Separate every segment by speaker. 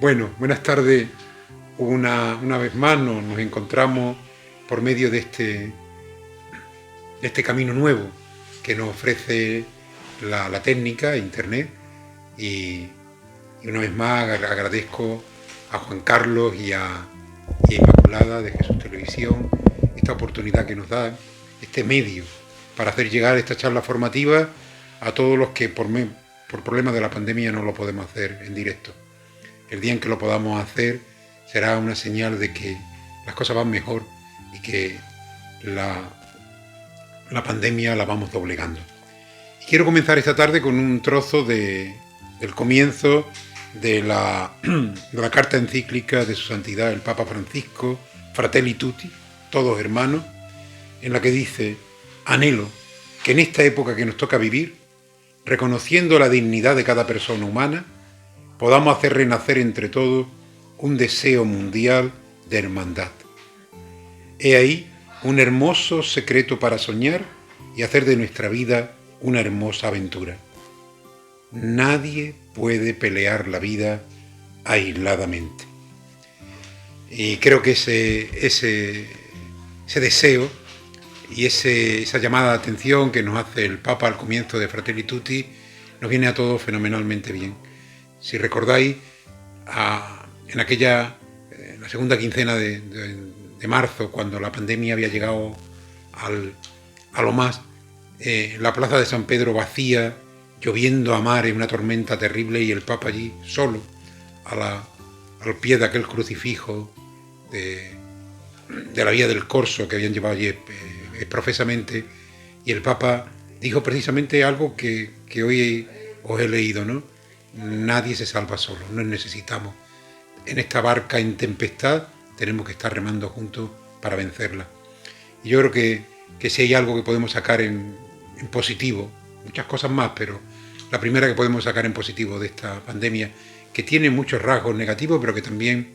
Speaker 1: Bueno, buenas tardes. Una vez más nos encontramos por medio de este camino nuevo que nos ofrece la técnica, Internet, y una vez más agradezco a Juan Carlos y a Inmaculada de Jesús Televisión esta oportunidad que nos da, este medio, para hacer llegar esta charla formativa a todos los que por problemas de la pandemia no lo podemos hacer en directo. El día en que lo podamos hacer será una señal de que las cosas van mejor y que la pandemia la vamos doblegando. Y quiero comenzar esta tarde con un trozo del comienzo de la carta encíclica de su santidad el Papa Francisco, Fratelli Tutti, todos hermanos, en la que dice: anhelo que en esta época que nos toca vivir, reconociendo la dignidad de cada persona humana, podamos hacer renacer entre todos un deseo mundial de hermandad. He ahí un hermoso secreto para soñar y hacer de nuestra vida una hermosa aventura. Nadie puede pelear la vida aisladamente. Y creo que ese deseo y esa llamada de atención que nos hace el Papa al comienzo de Fratelli Tutti nos viene a todos fenomenalmente bien. Si recordáis, en la segunda quincena de marzo, cuando la pandemia había llegado a lo más, la plaza de San Pedro vacía, lloviendo a mares, una tormenta terrible, y el Papa allí solo, al pie de aquel crucifijo de la Vía del Corso que habían llevado allí profesamente, y el Papa dijo precisamente algo que hoy os he leído, ¿no? Nadie se salva solo, nos necesitamos. En esta barca en tempestad tenemos que estar remando juntos para vencerla. Y yo creo que si hay algo que podemos sacar en positivo, muchas cosas más, pero la primera que podemos sacar en positivo de esta pandemia, que tiene muchos rasgos negativos, pero que también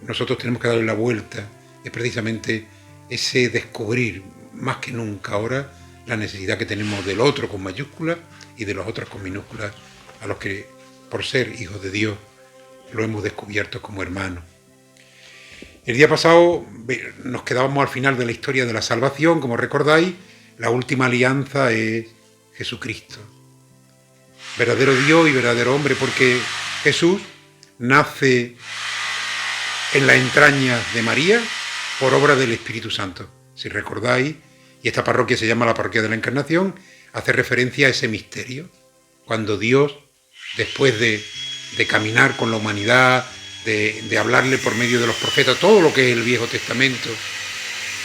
Speaker 1: nosotros tenemos que darle la vuelta, es precisamente ese descubrir más que nunca ahora la necesidad que tenemos del otro con mayúsculas y de los otros con minúsculas, a los que por ser hijos de Dios lo hemos descubierto como hermanos. El día pasado nos quedábamos al final de la historia de la salvación. Como recordáis, la última alianza es Jesucristo, verdadero Dios y verdadero hombre, porque Jesús nace en las entrañas de María por obra del Espíritu Santo. Si recordáis, y esta parroquia se llama la Parroquia de la Encarnación, hace referencia a ese misterio, cuando Dios, después de caminar con la humanidad, de hablarle por medio de los profetas, todo lo que es el Viejo Testamento,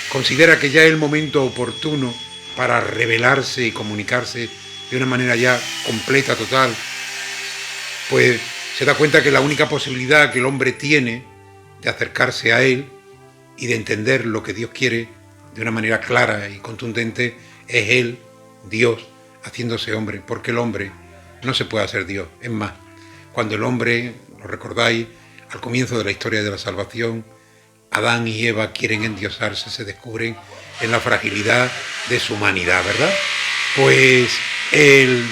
Speaker 1: considera que ya es el momento oportuno para revelarse y comunicarse de una manera ya completa, total, pues se da cuenta que la única posibilidad que el hombre tiene de acercarse a él y de entender lo que Dios quiere de una manera clara y contundente es él, Dios, haciéndose hombre, porque el hombre no se puede hacer Dios. Es más, cuando el hombre, lo recordáis, al comienzo de la historia de la salvación, Adán y Eva quieren endiosarse, se descubren en la fragilidad de su humanidad, ¿verdad? Pues el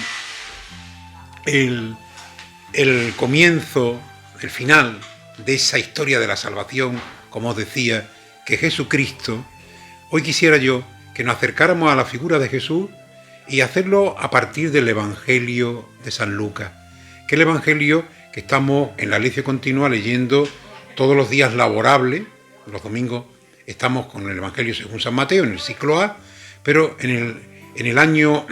Speaker 1: comienzo, el final de esa historia de la salvación, como os decía, que Jesucristo, hoy quisiera yo que nos acercáramos a la figura de Jesús y hacerlo a partir del Evangelio de San Lucas, que el Evangelio que estamos en la lección continua leyendo todos los días laborables. Los domingos estamos con el Evangelio según San Mateo en el ciclo A, pero en el año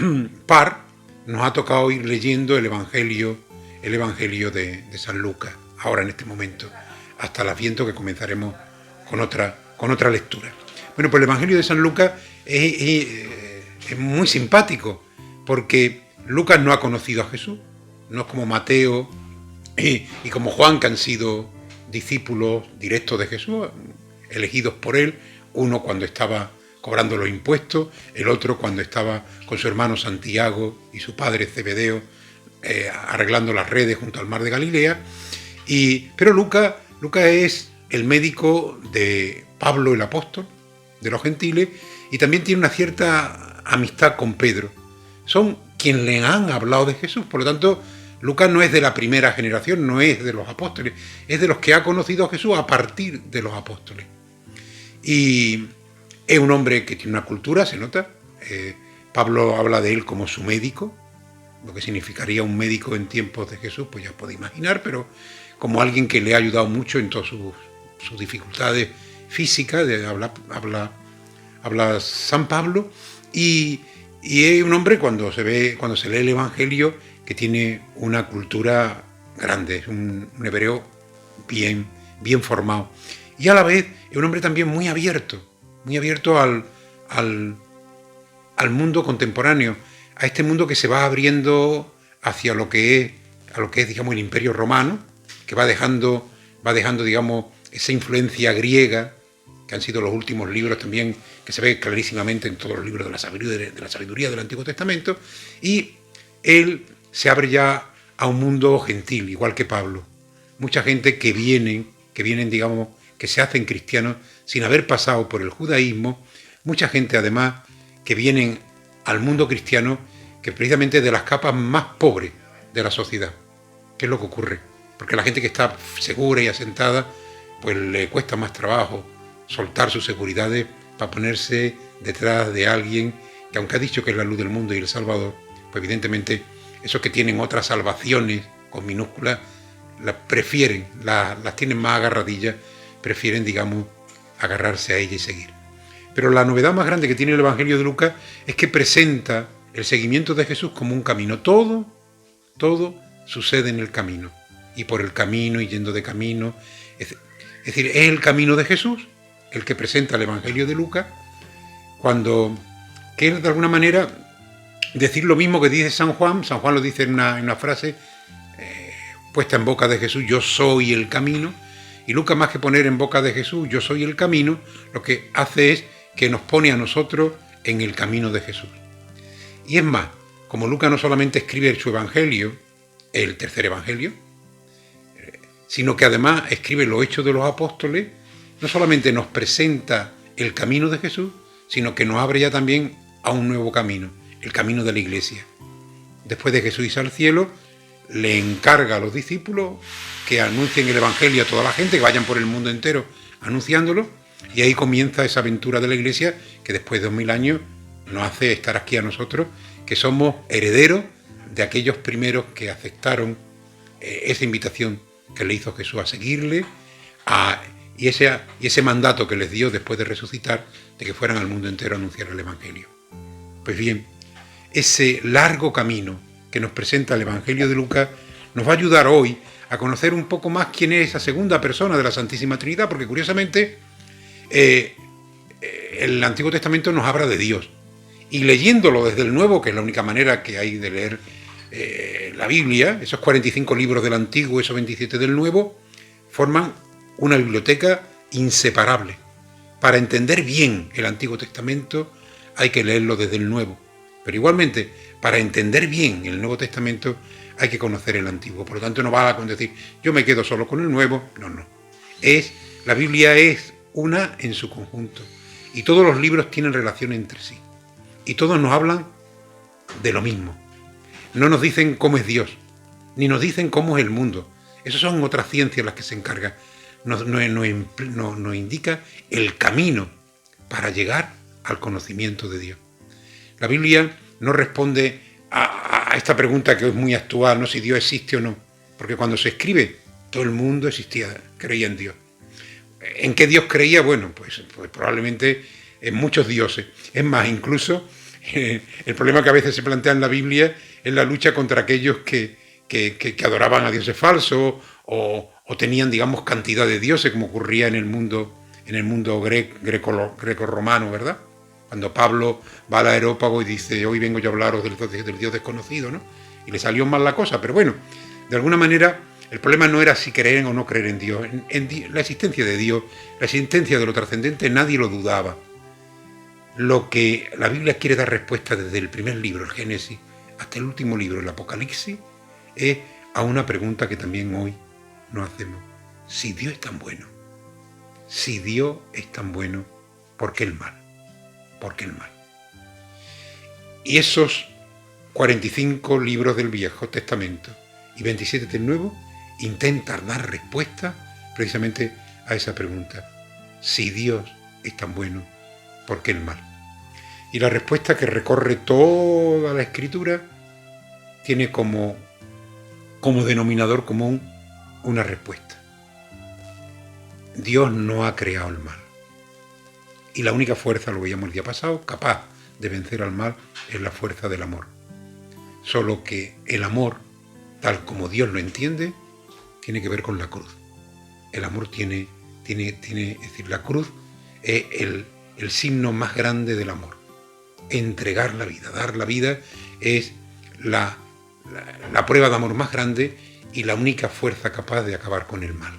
Speaker 1: par nos ha tocado ir leyendo el Evangelio de San Lucas, ahora en este momento, hasta el Adviento, que comenzaremos con otra lectura. Bueno, pues el Evangelio de San Lucas es muy simpático, porque Lucas no ha conocido a Jesús, no es como Mateo y como Juan, que han sido discípulos directos de Jesús, elegidos por él, uno cuando estaba cobrando los impuestos, el otro cuando estaba con su hermano Santiago y su padre Zebedeo arreglando las redes junto al mar de Galilea. Pero Lucas es el médico de Pablo el apóstol, de los gentiles, y también tiene una cierta amistad con Pedro. Son quienes le han hablado de Jesús, por lo tanto Lucas no es de la primera generación, no es de los apóstoles, es de los que ha conocido a Jesús a partir de los apóstoles. Y es un hombre que tiene una cultura, se nota. Pablo habla de él como su médico, lo que significaría un médico en tiempos de Jesús, pues ya os podéis imaginar, pero como alguien que le ha ayudado mucho en todas sus dificultades físicas, habla San Pablo, y es un hombre cuando se lee el Evangelio que tiene una cultura grande, es un hebreo bien formado. Y a la vez es un hombre también muy abierto al mundo contemporáneo, a este mundo que se va abriendo hacia lo que es, digamos, el Imperio Romano, que va dejando, digamos, esa influencia griega, que han sido los últimos libros también, que se ve clarísimamente en todos los libros de la sabiduría del Antiguo Testamento, y él se abre ya a un mundo gentil, igual que Pablo. Mucha gente que vienen, digamos, que se hacen cristianos sin haber pasado por el judaísmo, mucha gente además que vienen al mundo cristiano que precisamente de las capas más pobres de la sociedad. ¿Qué es lo que ocurre? Porque la gente que está segura y asentada, pues le cuesta más trabajo soltar sus seguridades para ponerse detrás de alguien que, aunque ha dicho que es la luz del mundo y el Salvador, pues evidentemente esos que tienen otras salvaciones con minúsculas las prefieren, las tienen más agarradillas, prefieren, digamos, agarrarse a ella y seguir. Pero la novedad más grande que tiene el Evangelio de Lucas es que presenta el seguimiento de Jesús como un camino. Todo sucede en el camino, y por el camino, y yendo de camino. Es decir, es el camino de Jesús el que presenta el Evangelio de Lucas, que es de alguna manera decir lo mismo que dice San Juan. San Juan lo dice en una frase puesta en boca de Jesús: yo soy el camino. Y Lucas, más que poner en boca de Jesús yo soy el camino, lo que hace es que nos pone a nosotros en el camino de Jesús. Y es más, como Lucas no solamente escribe su Evangelio, el tercer Evangelio, sino que además escribe los Hechos de los Apóstoles, no solamente nos presenta el camino de Jesús, sino que nos abre ya también a un nuevo camino, el camino de la Iglesia. Después de Jesús irse al cielo, le encarga a los discípulos que anuncien el Evangelio a toda la gente, que vayan por el mundo entero anunciándolo, y ahí comienza esa aventura de la Iglesia que después de 2000 años nos hace estar aquí a nosotros, que somos herederos de aquellos primeros que aceptaron esa invitación que le hizo Jesús a seguirle, y ese mandato que les dio después de resucitar, de que fueran al mundo entero a anunciar el Evangelio. Pues bien, ese largo camino que nos presenta el Evangelio de Lucas nos va a ayudar hoy a conocer un poco más quién es esa segunda persona de la Santísima Trinidad, porque curiosamente el Antiguo Testamento nos habla de Dios, y leyéndolo desde el Nuevo, que es la única manera que hay de leer la Biblia, esos 45 libros del Antiguo, esos 27 del Nuevo, forman una biblioteca inseparable. Para entender bien el Antiguo Testamento hay que leerlo desde el Nuevo, pero igualmente para entender bien el Nuevo Testamento hay que conocer el Antiguo. Por lo tanto, no vale con decir yo me quedo solo con el Nuevo. No. La Biblia es una en su conjunto, y todos los libros tienen relación entre sí, y todos nos hablan de lo mismo. No nos dicen cómo es Dios, ni nos dicen cómo es el mundo. Esas son otras ciencias las que se encargan. Nos indica el camino para llegar al conocimiento de Dios. La Biblia no responde a esta pregunta que es muy actual, ¿no? Si Dios existe o no. Porque cuando se escribe, todo el mundo creía en Dios. ¿En qué Dios creía? Bueno, pues probablemente en muchos dioses. Es más, incluso el problema que a veces se plantea en la Biblia es la lucha contra aquellos que adoraban a dioses falsos o tenían, digamos, cantidad de dioses, como ocurría en el mundo greco-romano, ¿verdad? Cuando Pablo va al Areópago y dice: hoy vengo yo a hablaros del Dios desconocido, ¿no? Y le salió mal la cosa, pero bueno, de alguna manera el problema no era si creer o no creer en Dios. La existencia de Dios, la existencia de lo trascendente, nadie lo dudaba. Lo que la Biblia quiere dar respuesta desde el primer libro, el Génesis, hasta el último libro, el Apocalipsis, es a una pregunta que también hoy nos hacemos: si Dios es tan bueno, ¿por qué el mal? ¿Por qué el mal? Y esos 45 libros del Viejo Testamento y 27 del Nuevo intentan dar respuesta precisamente a esa pregunta. Si Dios es tan bueno, ¿por qué el mal? Y la respuesta que recorre toda la Escritura tiene como denominador común una respuesta. Dios no ha creado el mal. Y la única fuerza, lo veíamos el día pasado, capaz de vencer al mal es la fuerza del amor. Solo que el amor, tal como Dios lo entiende, tiene que ver con la cruz. El amor tiene, es decir, la cruz es el signo más grande del amor. Entregar la vida, dar la vida es la prueba de amor más grande y la única fuerza capaz de acabar con el mal,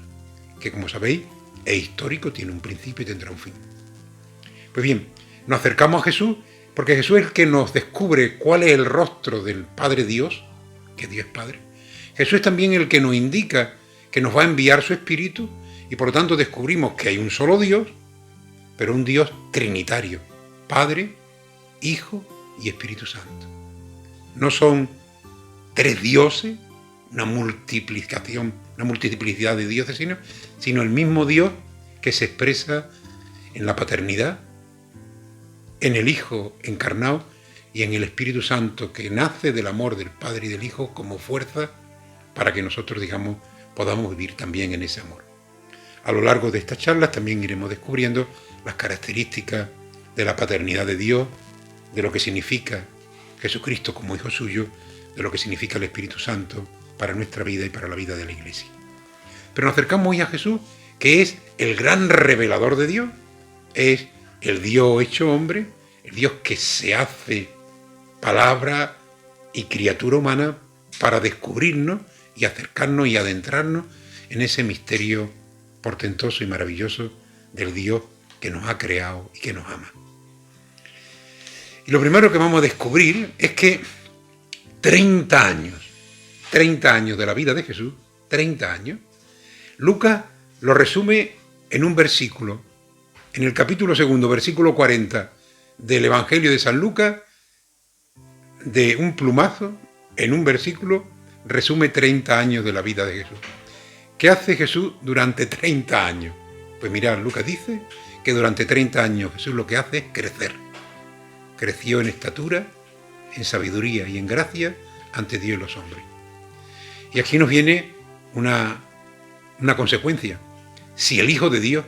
Speaker 1: que como sabéis es histórico, tiene un principio y tendrá un fin. Pues bien, nos acercamos a Jesús porque Jesús es el que nos descubre cuál es el rostro del Padre Dios, que Dios es Padre. Jesús es también el que nos indica que nos va a enviar su Espíritu y por lo tanto descubrimos que hay un solo Dios, pero un Dios trinitario, Padre, Hijo y Espíritu Santo. No son tres dioses, una multiplicidad de dioses, sino el mismo Dios que se expresa en la paternidad, en el Hijo encarnado y en el Espíritu Santo que nace del amor del Padre y del Hijo como fuerza para que nosotros, digamos, podamos vivir también en ese amor. A lo largo de estas charlas también iremos descubriendo las características de la paternidad de Dios, de lo que significa Jesucristo como Hijo suyo, de lo que significa el Espíritu Santo para nuestra vida y para la vida de la Iglesia. Pero nos acercamos hoy a Jesús, que es el gran revelador de Dios, es el Dios hecho hombre, el Dios que se hace palabra y criatura humana para descubrirnos y acercarnos y adentrarnos en ese misterio portentoso y maravilloso del Dios que nos ha creado y que nos ama. Y lo primero que vamos a descubrir es que 30 años de la vida de Jesús, 30 años, Lucas lo resume en un versículo, en el capítulo 2, versículo 40 del Evangelio de San Lucas, de un plumazo, en un versículo, resume 30 años de la vida de Jesús. ¿Qué hace Jesús durante 30 años? Pues mirad, Lucas dice que durante 30 años Jesús lo que hace es crecer. Creció en estatura, en sabiduría y en gracia ante Dios y los hombres. Y aquí nos viene una consecuencia. Si el Hijo de Dios,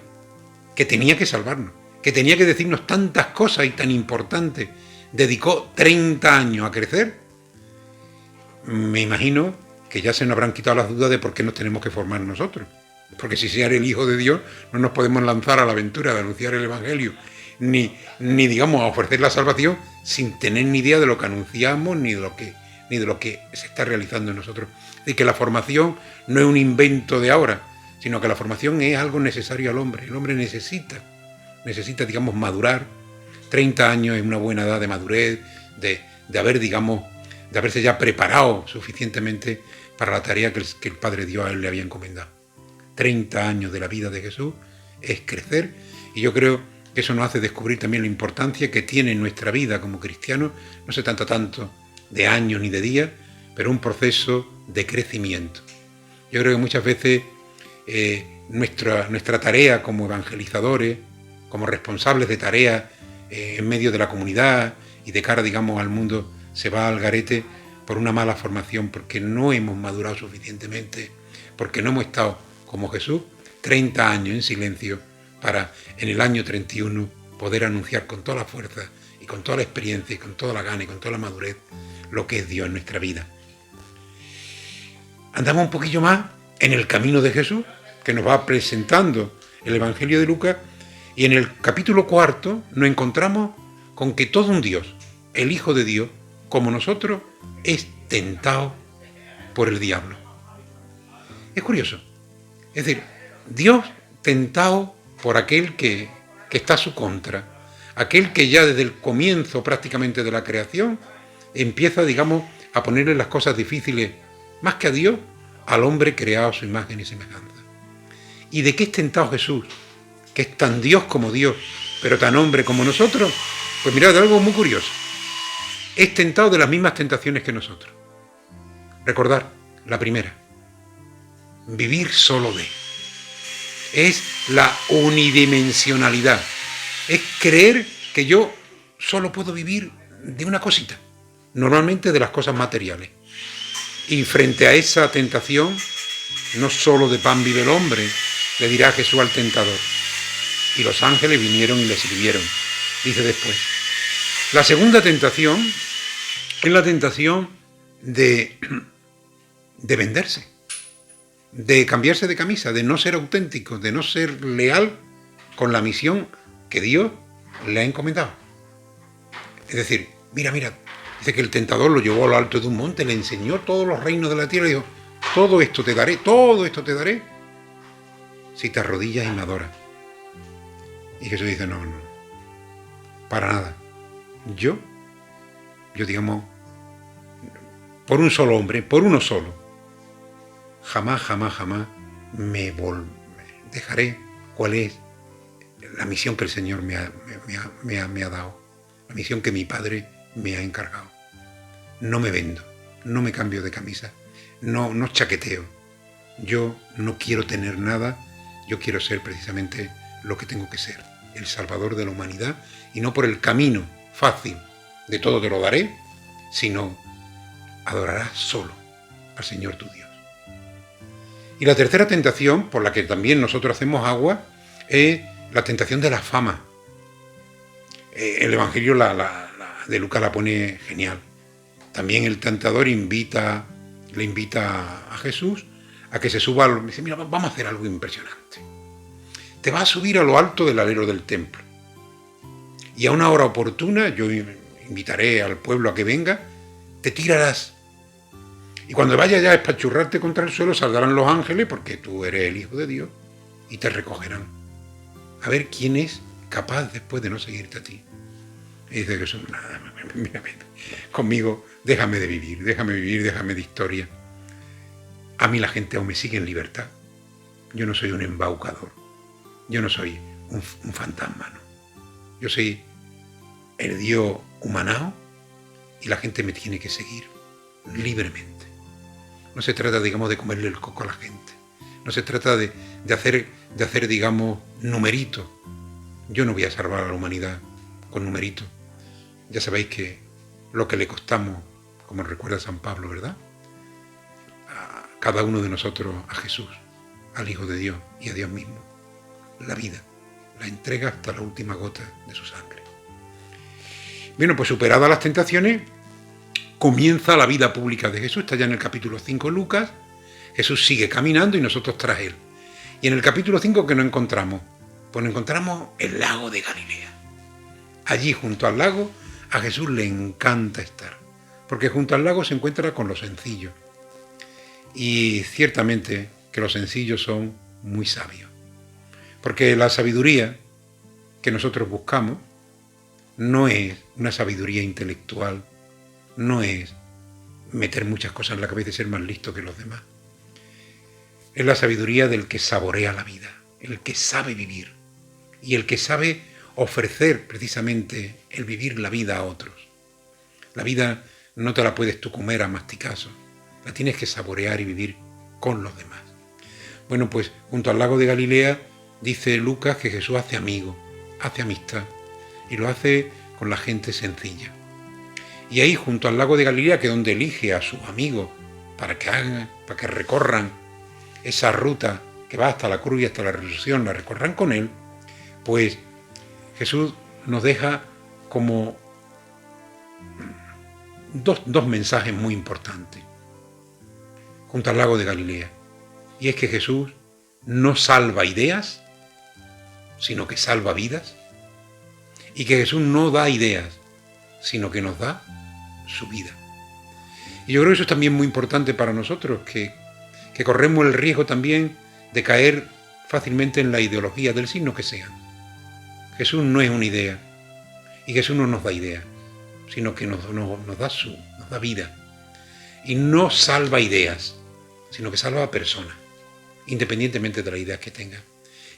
Speaker 1: que tenía que salvarnos, que tenía que decirnos tantas cosas y tan importantes, dedicó 30 años a crecer, me imagino que ya se nos habrán quitado las dudas de por qué nos tenemos que formar nosotros. Porque si sea el Hijo de Dios, no nos podemos lanzar a la aventura de anunciar el Evangelio, ni digamos, a ofrecer la salvación sin tener ni idea de lo que anunciamos, ni de lo que se está realizando en nosotros. Y que la formación no es un invento de ahora, sino que la formación es algo necesario al hombre. El hombre necesita, digamos, madurar. 30 años es una buena edad de madurez, de haberse ya preparado suficientemente para la tarea que el Padre Dios a él le había encomendado. 30 años de la vida de Jesús es crecer, y yo creo que eso nos hace descubrir también la importancia que tiene en nuestra vida como cristianos. No se trata tanto de años ni de días, pero un proceso de crecimiento. Yo creo que muchas veces nuestra tarea como evangelizadores, como responsables de tareas en medio de la comunidad y de cara, digamos, al mundo, se va al garete por una mala formación, porque no hemos madurado suficientemente, porque no hemos estado como Jesús 30 años en silencio para en el año 31 poder anunciar con toda la fuerza y con toda la experiencia y con toda la gana y con toda la madurez lo que es Dios en nuestra vida. Andamos un poquillo más en el camino de Jesús, que nos va presentando el Evangelio de Lucas, y en el capítulo 4 nos encontramos con que todo un Dios, el Hijo de Dios, como nosotros, es tentado por el diablo. Es curioso. Es decir, Dios tentado por aquel que está a su contra, aquel que ya desde el comienzo prácticamente de la creación empieza, digamos, a ponerle las cosas difíciles, más que a Dios, al hombre creado a su imagen y semejanza. ¿Y de qué es tentado Jesús? Que es tan Dios como Dios, pero tan hombre como nosotros. Pues mirad, de algo muy curioso. Es tentado de las mismas tentaciones que nosotros. Recordad, La primera, vivir solo de. Es la unidimensionalidad. Es creer que yo solo puedo vivir de una cosita, normalmente de las cosas materiales. Y frente a esa tentación, no solo de pan vive el hombre, le dirá Jesús al tentador. Y los ángeles vinieron y le sirvieron, dice después. La segunda tentación es la tentación de venderse, de cambiarse de camisa, de no ser auténtico, de no ser leal con la misión que Dios le ha encomendado. Es decir, mira, dice que el tentador lo llevó a lo alto de un monte, le enseñó todos los reinos de la tierra y dijo, todo esto te daré, si te arrodillas y me adoras. Y Jesús dice, no, para nada. Yo digamos, por un solo hombre, por uno solo, jamás me dejaré cuál es la misión que el Señor me ha dado, la misión que mi Padre me ha encargado. No me vendo, no me cambio de camisa, no chaqueteo. Yo no quiero tener nada, yo quiero ser precisamente lo que tengo que ser, el Salvador de la humanidad, y no por el camino fácil de todo te lo daré, sino adorarás solo al Señor tu Dios. Y la tercera tentación, por la que también nosotros hacemos agua, es la tentación de la fama. El Evangelio de Lucas la pone genial. También el tentador le invita a Jesús a que se suba, dice, mira, vamos a hacer algo impresionante. Te vas a subir a lo alto del alero del templo. Y a una hora oportuna, yo invitaré al pueblo a que venga, te tirarás. Y cuando vayas ya a espachurrarte contra el suelo, saldrán los ángeles, porque tú eres el Hijo de Dios, y te recogerán. A ver quién es capaz después de no seguirte a ti. Y dice Jesús, nada, mira, conmigo, déjame vivir de historia. A mí la gente aún me sigue en libertad. Yo no soy un embaucador. Yo no soy un fantasma, no. Yo soy el Dios humanado y la gente me tiene que seguir libremente. No se trata, digamos, de comerle el coco a la gente. No se trata de hacer, digamos, numeritos. Yo no voy a salvar a la humanidad con numeritos. Ya sabéis que lo que le costamos, como recuerda San Pablo, ¿verdad? A cada uno de nosotros, a Jesús, al Hijo de Dios y a Dios mismo. La vida, la entrega hasta la última gota de su sangre. Bueno, pues superadas las tentaciones, comienza la vida pública de Jesús. Está ya en el capítulo 5 Lucas. Jesús sigue caminando y nosotros tras él. Y en el capítulo 5, ¿qué nos encontramos? Pues nos encontramos el lago de Galilea. Allí, junto al lago, a Jesús le encanta estar, porque junto al lago se encuentra con los sencillos. Y ciertamente que los sencillos son muy sabios. Porque la sabiduría que nosotros buscamos no es una sabiduría intelectual, no es meter muchas cosas en la cabeza y ser más listo que los demás. Es la sabiduría del que saborea la vida, el que sabe vivir y el que sabe ofrecer precisamente el vivir la vida a otros. La vida no te la puedes tú comer a masticazos, la tienes que saborear y vivir con los demás. Bueno, pues junto al lago de Galilea dice Lucas que Jesús hace amigos, hace amistad y lo hace con la gente sencilla. Y ahí junto al lago de Galilea, que es donde elige a sus amigos para que recorran esa ruta que va hasta la cruz y hasta la resurrección, la recorran con él, pues Jesús nos deja como dos mensajes muy importantes junto al lago de Galilea. Y es que Jesús no salva ideas, sino que salva vidas. Y que Jesús no da ideas, sino que nos da su vida. Y yo creo que eso es también muy importante para nosotros, que corremos el riesgo también de caer fácilmente en la ideología del signo que sea. Jesús no es una idea, y Jesús no nos da ideas, sino que nos da vida. Y no salva ideas, sino que salva a personas, independientemente de las ideas que tengan.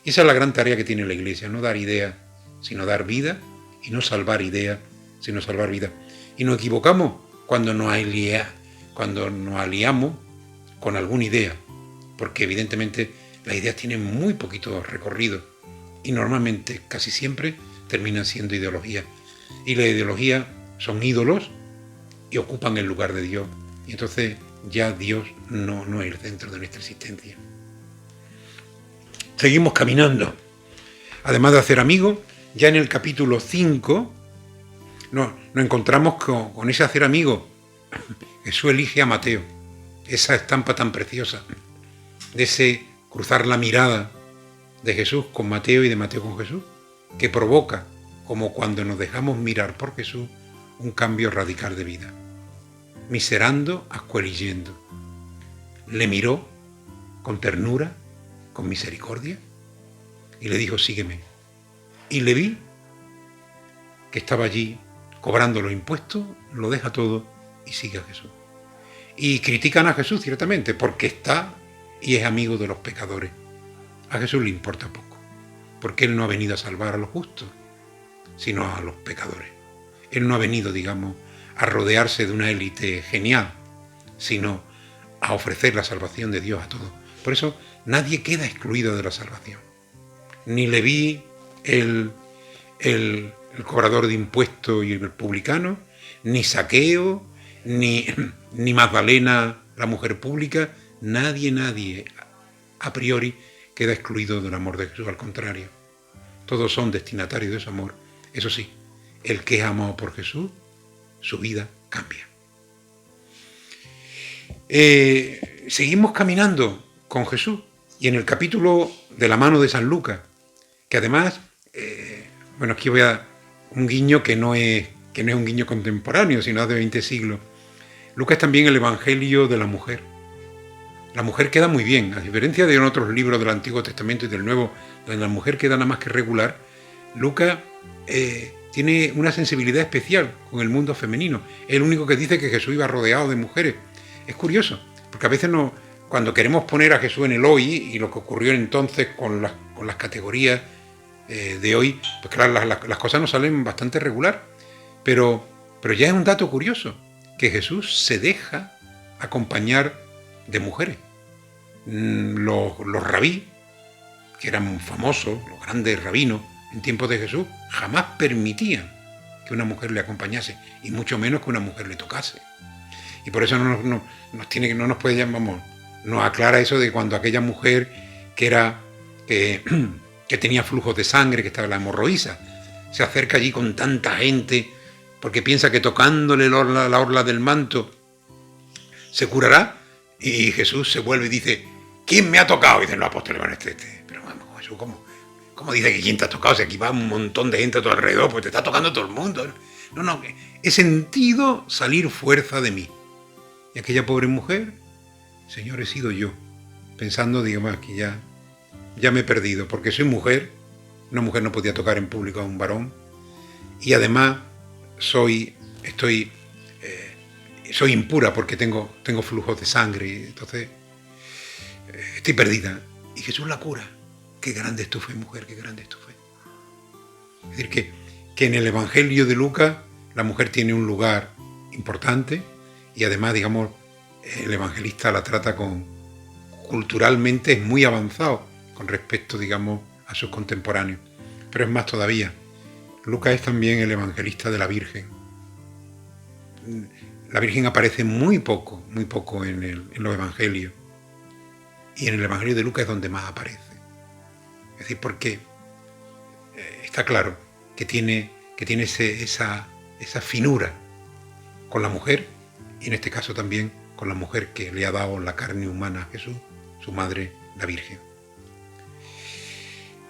Speaker 1: Y esa es la gran tarea que tiene la Iglesia, no dar ideas, sino dar vida, y no salvar ideas, sino salvar vida. Y nos equivocamos cuando nos aliamos con alguna idea, porque evidentemente las ideas tienen muy poquito recorrido y normalmente, casi siempre, terminan siendo ideologías. Y las ideologías son ídolos y ocupan el lugar de Dios. Y entonces ya Dios no es el centro de nuestra existencia. Seguimos caminando. Además de hacer amigos, ya en el capítulo 5 nos encontramos con ese hacer amigos. Jesús elige a Mateo, esa estampa tan preciosa, de ese cruzar la mirada de Jesús con Mateo y de Mateo con Jesús, que provoca, como cuando nos dejamos mirar por Jesús, un cambio radical de vida. Miserando, ascuelillendo. Le miró con ternura, con misericordia, y le dijo, sígueme. Y le vi que estaba allí cobrando los impuestos, lo deja todo y sigue a Jesús. Y critican a Jesús ciertamente, porque está y es amigo de los pecadores. A Jesús le importa poco, porque Él no ha venido a salvar a los justos, sino a los pecadores. Él no ha venido, digamos, a rodearse de una élite genial, sino a ofrecer la salvación de Dios a todos. Por eso nadie queda excluido de la salvación. Ni Leví, el cobrador de impuestos y el publicano, ni Zaqueo, ni Magdalena, la mujer pública, nadie a priori queda excluido del amor de Jesús, al contrario. Todos son destinatarios de su amor. Eso sí, el que es amado por Jesús, su vida cambia. Seguimos caminando con Jesús y en el capítulo de la mano de San Lucas, que además, aquí voy a un guiño que no es un guiño contemporáneo, sino de 20 siglos. Lucas es también el Evangelio de la mujer. La mujer queda muy bien, a diferencia de otros libros del Antiguo Testamento y del Nuevo, donde la mujer queda nada más que regular. Lucas tiene una sensibilidad especial con el mundo femenino. Es el único que dice que Jesús iba rodeado de mujeres. Es curioso, porque a veces cuando queremos poner a Jesús en el hoy, y lo que ocurrió entonces con las categorías de hoy, pues claro, las cosas nos salen bastante regular. Pero ya es un dato curioso, que Jesús se deja acompañar de mujeres. Los rabí, que eran famosos, los grandes rabinos en tiempos de Jesús, jamás permitían que una mujer le acompañase, y mucho menos que una mujer le tocase. Y por eso nos aclara eso de cuando aquella mujer que tenía flujos de sangre, que estaba en la hemorroísa, se acerca allí con tanta gente, porque piensa que tocándole la orla del manto se curará, y Jesús se vuelve y dice, ¿quién me ha tocado? Y dicen los apóstoles, pero vamos, Jesús, ¿cómo dice que quién te ha tocado? Si aquí va un montón de gente a tu alrededor, pues te está tocando todo el mundo. No, he sentido salir fuerza de mí. Y aquella pobre mujer, Señor, he sido yo, pensando, digamos, que ya me he perdido, porque soy mujer, una mujer no podía tocar en público a un varón, y además soy impura porque tengo flujos de sangre, entonces estoy perdida. Y Jesús la cura. Qué grande es tu fe, mujer, qué grande es tu fe. Es decir, que en el Evangelio de Lucas la mujer tiene un lugar importante, y además, digamos, el evangelista la trata culturalmente es muy avanzado con respecto, digamos, a sus contemporáneos. Pero es más todavía. Lucas es también el evangelista de la Virgen. La Virgen aparece muy poco en los evangelios. Y en el Evangelio de Lucas es donde más aparece. Es decir, porque está claro que tiene esa finura con la mujer, y en este caso también con la mujer que le ha dado la carne humana a Jesús, su madre, la Virgen.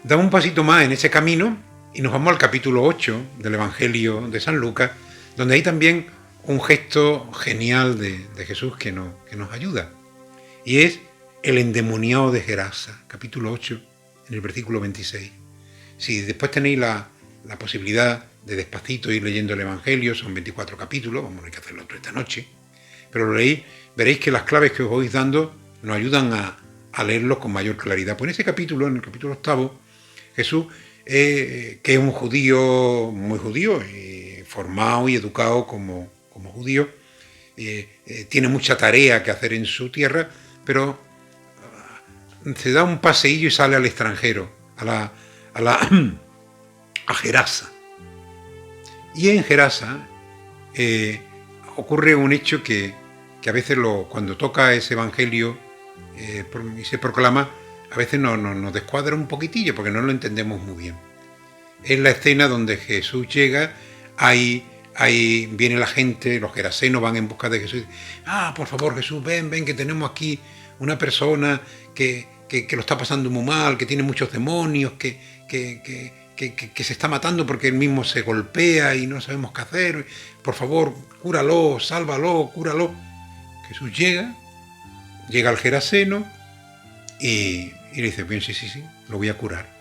Speaker 1: Damos un pasito más en ese camino y nos vamos al capítulo 8 del Evangelio de San Lucas, donde hay también un gesto genial de Jesús que nos ayuda. Y es el endemoniado de Gerasa, capítulo 8, en el versículo 26. Si después tenéis la posibilidad de despacito ir leyendo el Evangelio, son 24 capítulos, hay que hacerlo otro esta noche, pero lo leéis, veréis que las claves que os voy dando nos ayudan a leerlos con mayor claridad. Pues en ese capítulo, en el capítulo 8, Jesús, que es un judío, muy judío, formado y educado como judío, tiene mucha tarea que hacer en su tierra, pero se da un paseillo y sale al extranjero, a Gerasa. Y en Gerasa ocurre un hecho que a veces cuando toca ese evangelio y se proclama, a veces nos descuadra un poquitillo porque no lo entendemos muy bien. Es la escena donde Jesús llega, ahí viene la gente, los gerasenos van en busca de Jesús. Por favor, Jesús, ven, que tenemos aquí una persona que lo está pasando muy mal, que tiene muchos demonios, que se está matando porque él mismo se golpea y no sabemos qué hacer. Por favor, cúralo, sálvalo, cúralo. Jesús llega al geraseno y le dice, bien, sí, lo voy a curar.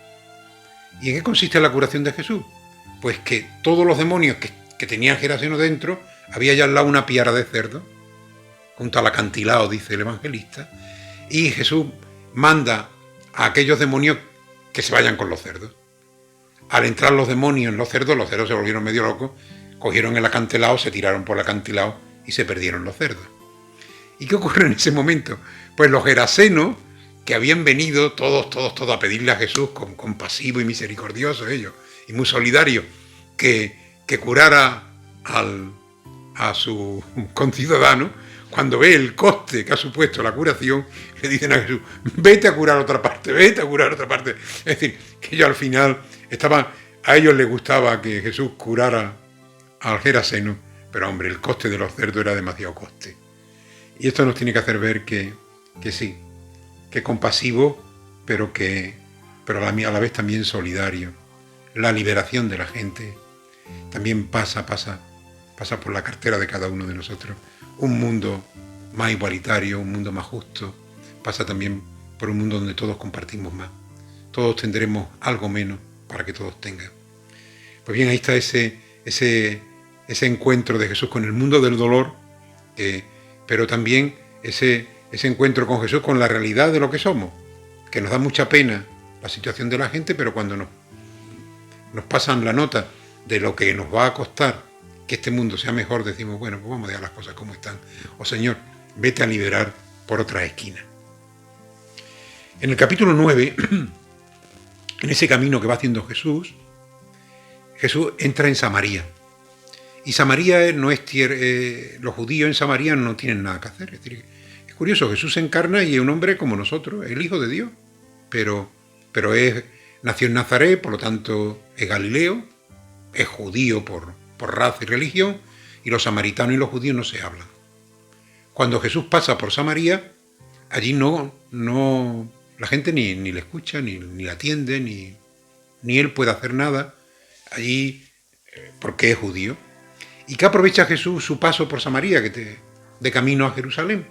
Speaker 1: ¿Y en qué consiste la curación de Jesús? Pues que todos los demonios que tenía el geraseno dentro, había ya al lado una piara de cerdo, junto al acantilado, dice el evangelista, y Jesús manda a aquellos demonios que se vayan con los cerdos. Al entrar los demonios en los cerdos se volvieron medio locos, cogieron el acantilado, se tiraron por el acantilado y se perdieron los cerdos. ¿Y qué ocurre en ese momento? Pues los gerasenos, que habían venido todos a pedirle a Jesús, compasivo y misericordioso ellos, y muy solidario, que curara a su conciudadano, cuando ve el coste que ha supuesto la curación, le dicen a Jesús, vete a curar otra parte. Es decir, que ellos al final a ellos les gustaba que Jesús curara al geraseno, pero hombre, el coste de los cerdos era demasiado coste. Y esto nos tiene que hacer ver que sí, que compasivo, pero a la vez también solidario. La liberación de la gente también pasa por la cartera de cada uno de nosotros. Un mundo más igualitario, un mundo más justo, pasa también por un mundo donde todos compartimos más. Todos tendremos algo menos para que todos tengan. Pues bien, ahí está ese encuentro de Jesús con el mundo del dolor, pero también ese encuentro con Jesús con la realidad de lo que somos, que nos da mucha pena la situación de la gente, pero cuando nos pasan la nota de lo que nos va a costar que este mundo sea mejor, decimos, bueno, pues vamos a dejar las cosas como están. Señor, vete a liberar por otra esquina. En el capítulo 9, en ese camino que va haciendo Jesús entra en Samaria. Y Samaria no es los judíos en Samaria no tienen nada que hacer. Es decir, es curioso, Jesús se encarna y es un hombre como nosotros, el Hijo de Dios, pero nació en Nazaret, por lo tanto es galileo, es judío por raza y religión, y los samaritanos y los judíos no se hablan. Cuando Jesús pasa por Samaria, allí no la gente ni le escucha, ni la atiende, ni él puede hacer nada allí porque es judío. ¿Y qué aprovecha Jesús su paso por Samaria, de camino a Jerusalén?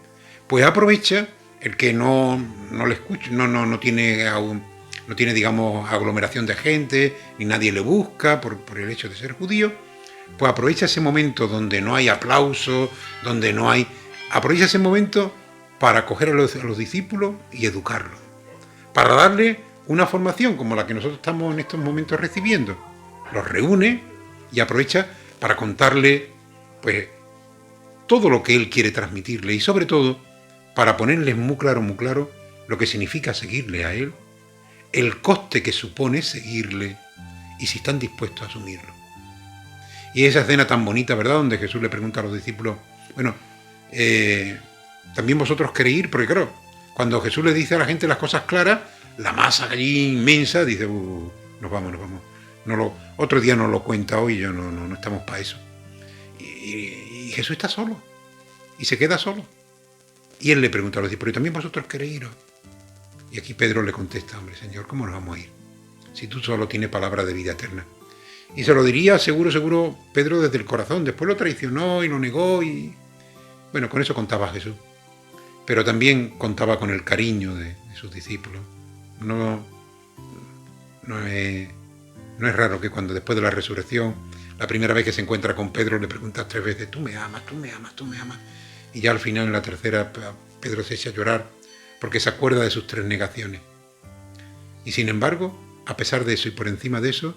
Speaker 1: Pues aprovecha el que no le escucha, no tiene, digamos, aglomeración de gente, ni nadie le busca por el hecho de ser judío. Pues aprovecha ese momento donde no hay aplauso, aprovecha ese momento para coger a los discípulos y educarlos, para darle una formación como la que nosotros estamos en estos momentos recibiendo. Los reúne y aprovecha para contarle pues todo lo que él quiere transmitirle y sobre todo para ponerles muy claro lo que significa seguirle a él, el coste que supone seguirle y si están dispuestos a asumirlo. Y esa escena tan bonita, ¿verdad?, donde Jesús le pregunta a los discípulos, ¿también vosotros queréis ir? Porque claro, cuando Jesús le dice a la gente las cosas claras, la masa allí inmensa dice, nos vamos. Otro día nos lo cuenta hoy, yo no estamos para eso. Y Jesús está solo, y se queda solo. Y él le pregunta a los discípulos, ¿y también vosotros queréis iros? Y aquí Pedro le contesta, hombre, Señor, ¿cómo nos vamos a ir? Si tú solo tienes palabra de vida eterna. Y se lo diría seguro Pedro desde el corazón. Después lo traicionó y lo negó y... Bueno, con eso contaba Jesús. Pero también contaba con el cariño de sus discípulos. No es raro que cuando después de la resurrección, la primera vez que se encuentra con Pedro, le preguntas 3 veces, tú me amas. Y ya al final, en la tercera, Pedro se echa a llorar porque se acuerda de sus 3 negaciones. Y sin embargo, a pesar de eso y por encima de eso,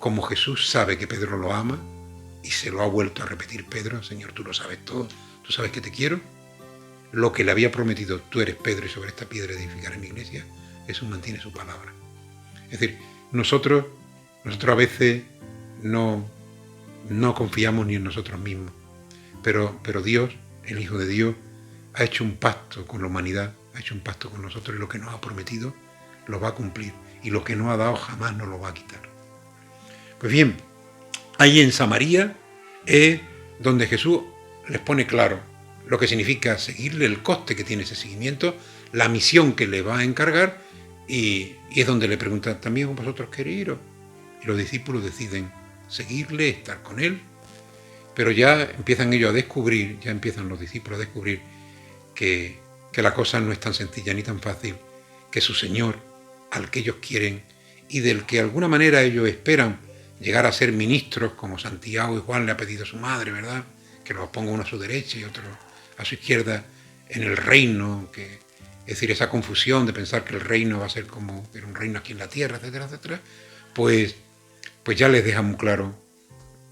Speaker 1: como Jesús sabe que Pedro lo ama y se lo ha vuelto a repetir Pedro, Señor, tú lo sabes todo, tú sabes que te quiero, lo que le había prometido: tú eres Pedro y sobre esta piedra edificaré mi iglesia, Jesús mantiene su palabra. Es decir, nosotros a veces no confiamos ni en nosotros mismos, pero Dios, el Hijo de Dios, ha hecho un pacto con la humanidad, ha hecho un pacto con nosotros, y lo que nos ha prometido lo va a cumplir, y lo que nos ha dado jamás nos lo va a quitar. Pues bien, ahí en Samaria es donde Jesús les pone claro lo que significa seguirle, el coste que tiene ese seguimiento, la misión que le va a encargar, y es donde le preguntan: ¿también vosotros queréis iros? Y los discípulos deciden seguirle, estar con él, pero ya empiezan ellos a descubrir, ya empiezan los discípulos a descubrir que la cosa no es tan sencilla ni tan fácil, que su Señor, al que ellos quieren y del que de alguna manera ellos esperan llegar a ser ministros, como Santiago y Juan le ha pedido a su madre, ¿verdad?, que los ponga uno a su derecha y otro a su izquierda en el reino, es decir, esa confusión de pensar que el reino va a ser como un reino aquí en la tierra, etcétera, etcétera, pues ya les deja muy claro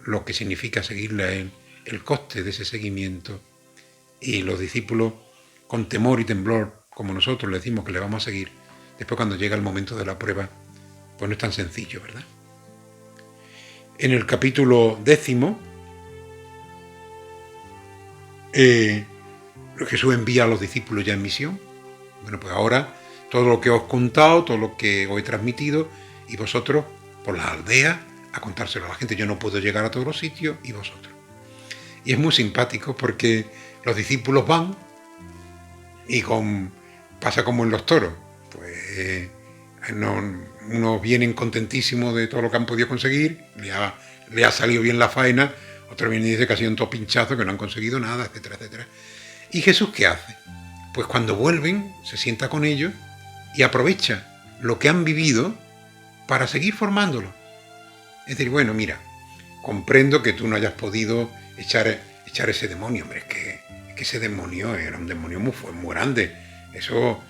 Speaker 1: lo que significa seguirle a él, el coste de ese seguimiento, y los discípulos, con temor y temblor, como nosotros le decimos que le vamos a seguir, después cuando llega el momento de la prueba, pues no es tan sencillo, ¿verdad? En el capítulo 10, Jesús envía a los discípulos ya en misión. Bueno, pues ahora todo lo que os he contado, todo lo que os he transmitido, y vosotros por las aldeas a contárselo a la gente. Yo no puedo llegar a todos los sitios, y vosotros. Y es muy simpático porque los discípulos van y pasa como en los toros. Pues unos vienen contentísimos de todo lo que han podido conseguir, le ha salido bien la faena, otro viene y dice que ha sido un todo pinchazo, que no han conseguido nada, etcétera, etcétera. ¿Y Jesús qué hace? Pues cuando vuelven, se sienta con ellos y aprovecha lo que han vivido para seguir formándolo. Es decir, bueno, mira, comprendo que tú no hayas podido echar ese demonio, hombre, es que ese demonio era un demonio muy grande. Eso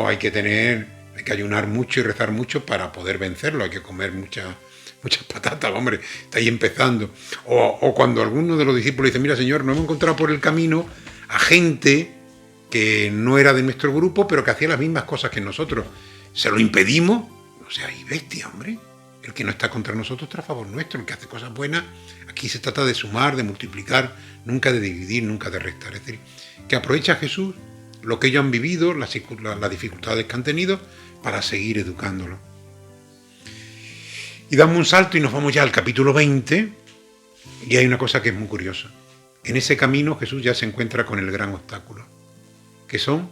Speaker 1: hay que ayunar mucho y rezar mucho para poder vencerlo, hay que comer muchas patatas, hombre, está ahí empezando. O cuando alguno de los discípulos dice: mira, Señor, no hemos encontrado por el camino a gente que no era de nuestro grupo, pero que hacía las mismas cosas que nosotros. ¿Se lo impedimos? O sea, y bestia, hombre. El que no está contra nosotros está a favor nuestro, el que hace cosas buenas. Aquí se trata de sumar, de multiplicar, nunca de dividir, nunca de restar. Es decir, que aprovecha Jesús lo que ellos han vivido, las dificultades que han tenido, para seguir educándolos. Y damos un salto y nos vamos ya al capítulo 20, y hay una cosa que es muy curiosa. En ese camino Jesús ya se encuentra con el gran obstáculo, que son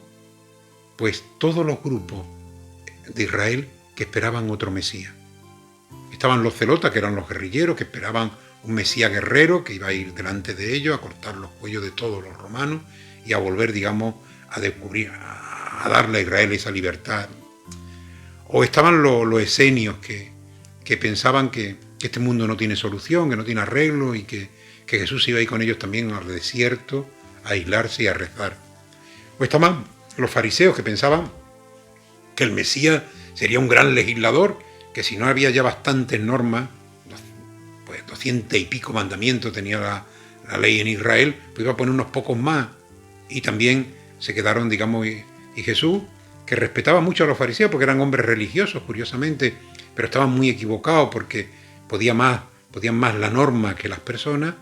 Speaker 1: pues todos los grupos de Israel que esperaban otro Mesías. Estaban los celotas, que eran los guerrilleros, que esperaban un Mesías guerrero que iba a ir delante de ellos a cortar los cuellos de todos los romanos y a volver, digamos, a descubrir, a darle a Israel esa libertad. O estaban los esenios que pensaban que este mundo no tiene solución, que no tiene arreglo, y que Jesús iba a ir con ellos también al desierto a aislarse y a rezar. O estaban los fariseos, que pensaban que el Mesías sería un gran legislador, que si no había ya bastantes normas, pues 200 y pico mandamientos tenía la ley en Israel, pues iba a poner unos pocos más. Y también se quedaron, digamos, y Jesús, que respetaba mucho a los fariseos porque eran hombres religiosos, curiosamente, pero estaban muy equivocados porque podían más la norma que las personas,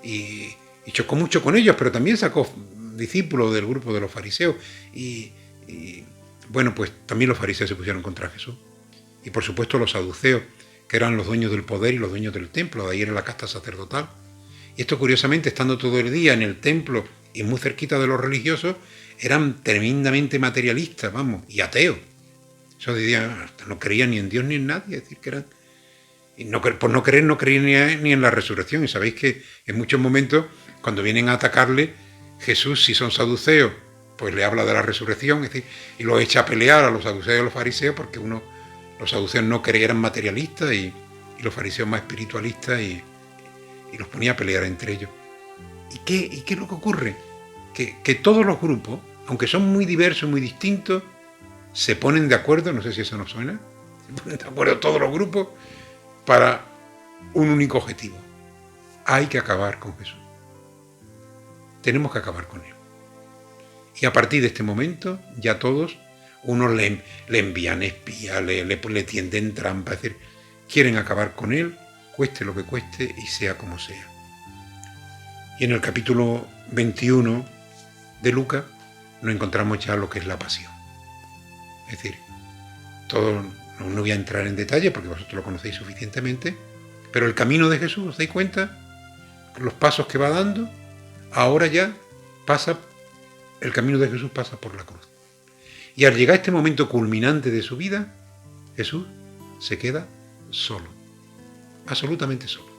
Speaker 1: y chocó mucho con ellos, pero también sacó discípulos del grupo de los fariseos, y bueno, pues también los fariseos se pusieron contra Jesús. Y por supuesto los saduceos, que eran los dueños del poder y los dueños del templo, de ahí era la casta sacerdotal. Y esto, curiosamente, estando todo el día en el templo y muy cerquita de los religiosos, eran tremendamente materialistas, vamos, y ateos. Eso decían, no creían ni en Dios ni en nadie, es decir, que eran... Y por no creer, no creían ni en la resurrección. Y sabéis que en muchos momentos, cuando vienen a atacarle, Jesús, si son saduceos, pues le habla de la resurrección, es decir, y los echa a pelear a los saduceos y a los fariseos, porque los saduceos no creían, eran materialistas, y los fariseos más espiritualistas, y los ponía a pelear entre ellos. ¿Y qué es lo que ocurre? Que todos los grupos, aunque son muy diversos, muy distintos, se ponen de acuerdo, no sé si eso nos suena, se ponen de acuerdo todos los grupos para un único objetivo. Hay que acabar con Jesús. Tenemos que acabar con él. Y a partir de este momento, ya todos, unos le envían espías, le tienden trampa, es decir, quieren acabar con él, cueste lo que cueste y sea como sea. Y en el capítulo 21 de Lucas nos encontramos ya lo que es la pasión. Es decir, todo, no voy a entrar en detalle porque vosotros lo conocéis suficientemente, pero el camino de Jesús, ¿os dais cuenta? Los pasos que va dando, ahora ya el camino de Jesús pasa por la cruz. Y al llegar a este momento culminante de su vida, Jesús se queda solo, absolutamente solo.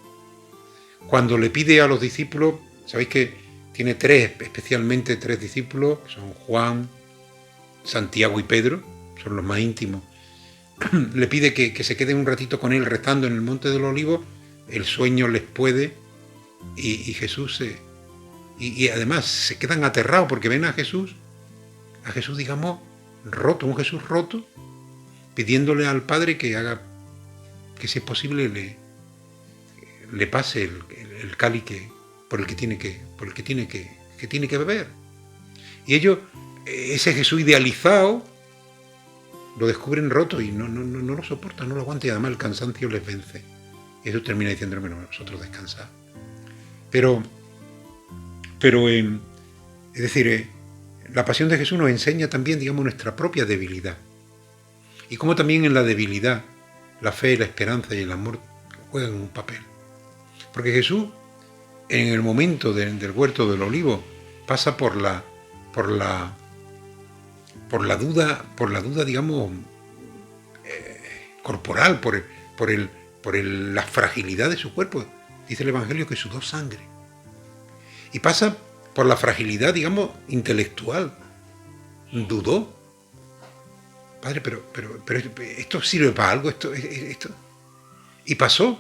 Speaker 1: Cuando le pide a los discípulos, sabéis que tiene especialmente tres discípulos, que son Juan, Santiago y Pedro, son los más íntimos. Le pide que se queden un ratito con él rezando en el Monte de los Olivos, el sueño les puede, y Jesús y además se quedan aterrados porque ven a Jesús, digamos, roto, un Jesús roto, pidiéndole al Padre que haga, que si es posible le pase el cáliz por el que tiene que beber. Y ellos, ese Jesús idealizado, lo descubren roto y no lo soportan, no lo aguantan, y además el cansancio les vence. Y Jesús termina diciendo, bueno, nosotros descansad. Pero es decir, la pasión de Jesús nos enseña también, digamos, nuestra propia debilidad. Y cómo también en la debilidad la fe, la esperanza y el amor juegan un papel. Porque Jesús, en el momento del huerto del olivo, pasa por la duda, digamos, corporal, por la fragilidad de su cuerpo. Dice el Evangelio que sudó sangre. Y pasa por la fragilidad, digamos, intelectual. Dudó. Padre, pero esto sirve para algo, esto. Y pasó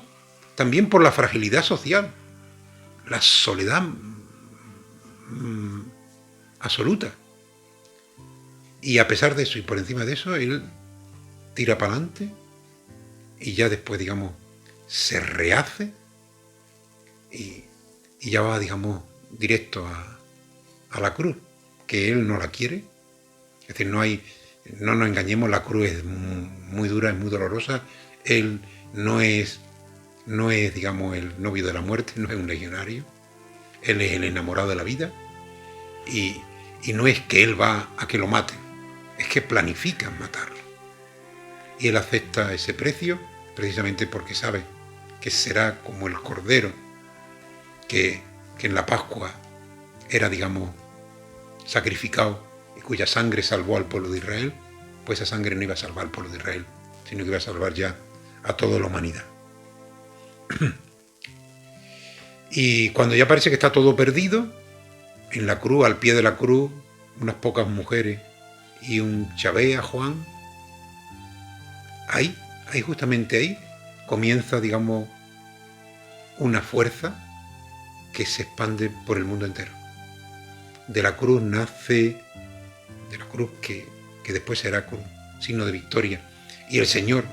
Speaker 1: también por la fragilidad social, la soledad absoluta. Y a pesar de eso y por encima de eso, él tira para adelante y ya después, digamos, se rehace y ya va, digamos, directo a la cruz, que él no la quiere. Es decir, no nos engañemos, la cruz es muy dura, es muy dolorosa. Él no es, digamos, el novio de la muerte, no es un legionario. Él es el enamorado de la vida y no es que él va a que lo maten, es que planifican matarlo. Y él acepta ese precio precisamente porque sabe que será como el cordero que en la Pascua era, digamos, sacrificado y cuya sangre salvó al pueblo de Israel, pues esa sangre no iba a salvar al pueblo de Israel, sino que iba a salvar ya a toda la humanidad. Y cuando ya parece que está todo perdido, en la cruz, al pie de la cruz, unas pocas mujeres y un Chabea, Juan, ahí justamente ahí, comienza, digamos, una fuerza que se expande por el mundo entero. De la cruz nace, de la cruz que después será signo de victoria. Y el Señor,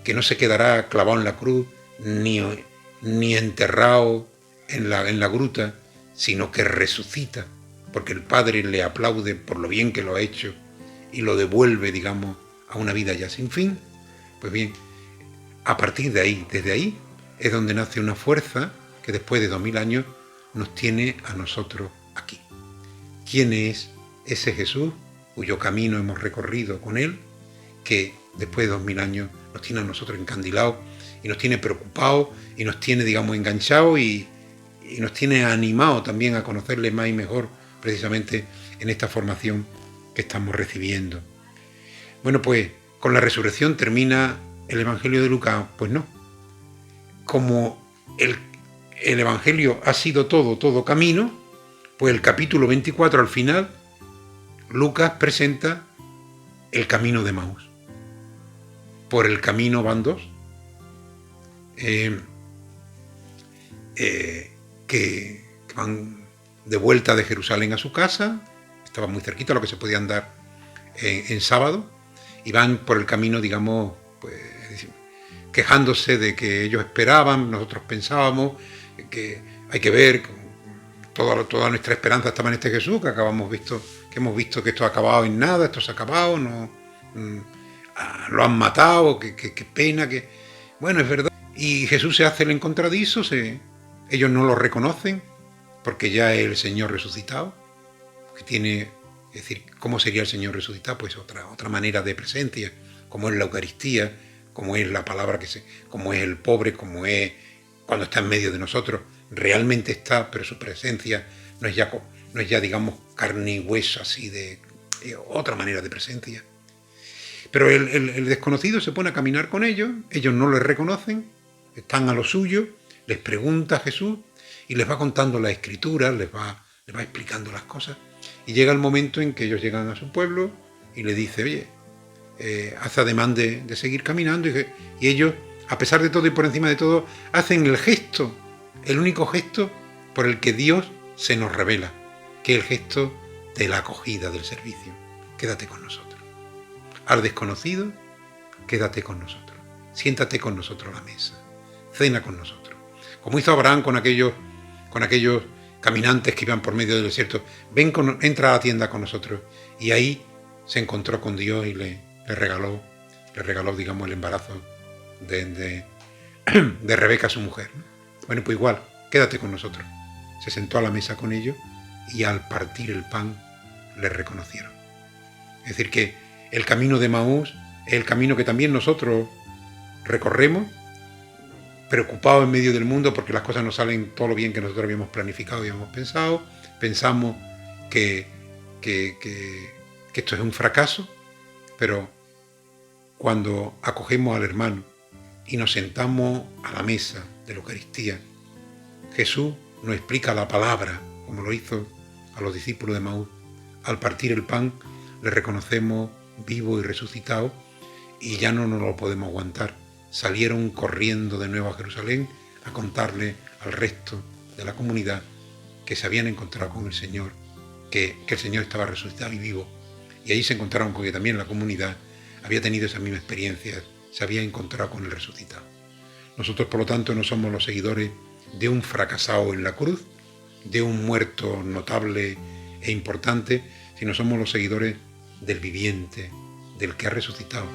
Speaker 1: que no se quedará clavado en la cruz, ni enterrado en la gruta, sino que resucita, porque el Padre le aplaude por lo bien que lo ha hecho y lo devuelve, digamos, a una vida ya sin fin. Pues bien, a partir de ahí, desde ahí, es donde nace una fuerza que después de 2000 años nos tiene a nosotros aquí. ¿Quién es ese Jesús cuyo camino hemos recorrido con él, que después de 2000 años nos tiene a nosotros encandilados y nos tiene preocupados y nos tiene, digamos, enganchados y nos tiene animados también a conocerle más y mejor, precisamente en esta formación que estamos recibiendo? Bueno, pues con la resurrección termina el Evangelio de Lucas. Pues no. Como el Evangelio ha sido todo camino, pues el capítulo 24 al final, Lucas presenta el camino de Maús. Por el camino van dos, que van de vuelta de Jerusalén a su casa, estaba muy cerquita, lo que se podía andar en sábado, y van por el camino, digamos, pues quejándose de que ellos esperaban, nosotros pensábamos, que hay que ver, toda nuestra esperanza estaba en este Jesús que acabamos visto que hemos visto que esto ha acabado en nada, esto se ha acabado, lo han matado, qué pena, que bueno, es verdad. Y Jesús se hace el encontradizo, ellos no lo reconocen, porque ya es el Señor resucitado, que tiene, es decir, ¿cómo sería el Señor resucitado? Pues otra manera de presencia, como es la Eucaristía, como es la palabra como es el pobre, como es cuando está en medio de nosotros, realmente está, pero su presencia no es ya digamos, carne y hueso, así de otra manera de presencia. Pero el desconocido se pone a caminar con ellos no les reconocen, están a lo suyo, les pregunta a Jesús y les va contando la escritura, les va explicando las cosas. Y llega el momento en que ellos llegan a su pueblo y le dice, oye, hace ademán de seguir caminando, y ellos, a pesar de todo y por encima de todo, hacen el gesto, el único gesto por el que Dios se nos revela, que es el gesto de la acogida, del servicio. Quédate con nosotros. Al desconocido, quédate con nosotros. Siéntate con nosotros a la mesa. Cena con nosotros. Como hizo Abraham con aquellos caminantes que iban por medio del desierto. Entra a la tienda con nosotros. Y ahí se encontró con Dios y le regaló, digamos, el embarazo de Rebeca, su mujer, ¿no? Bueno, pues igual, quédate con nosotros. Se sentó a la mesa con ellos y al partir el pan le reconocieron. Es decir, que el camino de Emaús es el camino que también nosotros recorremos, preocupados en medio del mundo porque las cosas no salen todo lo bien que nosotros habíamos planificado y habíamos pensado. Pensamos que esto es un fracaso, pero cuando acogemos al hermano y nos sentamos a la mesa de la Eucaristía, Jesús nos explica la palabra, como lo hizo a los discípulos de Emaús. Al partir el pan le reconocemos vivo y resucitado y ya no nos lo podemos aguantar. Salieron corriendo de nuevo a Jerusalén a contarle al resto de la comunidad que se habían encontrado con el Señor, que el Señor estaba resucitado y vivo. Y ahí se encontraron con que también la comunidad había tenido esa misma experiencia, se había encontrado con el resucitado. Nosotros, por lo tanto, no somos los seguidores de un fracasado en la cruz, de un muerto notable e importante, sino somos los seguidores del viviente, del que ha resucitado.